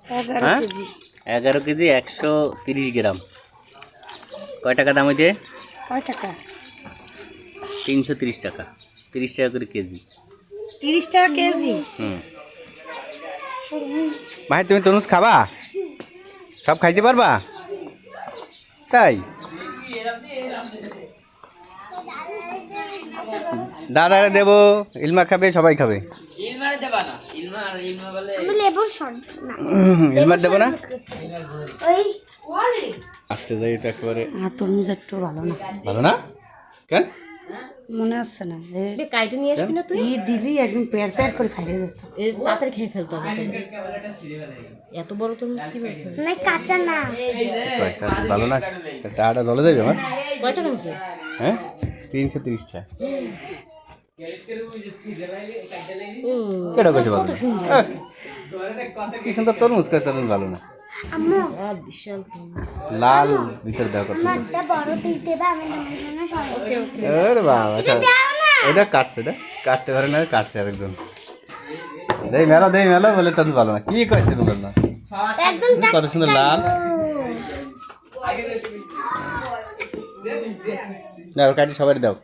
হ্যাঁ 11 কেজি 130 গ্রাম। কয় টাকা দাম হয়েছে? কয় টাকা? 330 টাকা, 30 টাকা করে কেজি। 30 টাকা কেজি। ভাই তুমি তরমুজ খাবা? সব খাইতে পারবা? তাই দাদারে দেবো, ইলমা খাবে, সবাই খাবে। ইলমার দেবো না? আসতে যাই এটা একেবারে। তরমুজ একটু ভালো না। ভালো না কেন? মনে হচ্ছে না কাইটে নিয়ে আসবি না তুই? দিলি একদম পেয়ার পেয়ার করে খাইয়ে যেত। তাড়াতাড়ি খেয়ে ফেলতে হবে তবে। এত বড় তরমুজ কিভাবে খাবে? না কাঁচা না। ভালো না, টাকাটা জলে দেবে আমার। কয় টাকা আছে? হ্যাঁ 330 টাকা। কেটা কইছে ভালো না? কি সুন্দর তরমুজ, কয় তরমুজ ভালো না? বিশাল লাল ভিতরে দেওয়া কথা। বড় পিস দেবা আমি জন্য সবাই। আরে বাবা, এটা কাটছে, এটা কাটতে পারে না, কাটছে আরেকজন। দেই মেলা বলে তরমুজ ভালো না। কি কইছে বল না? একদম কত সুন্দর লাল। না কাটি সবাই দাও।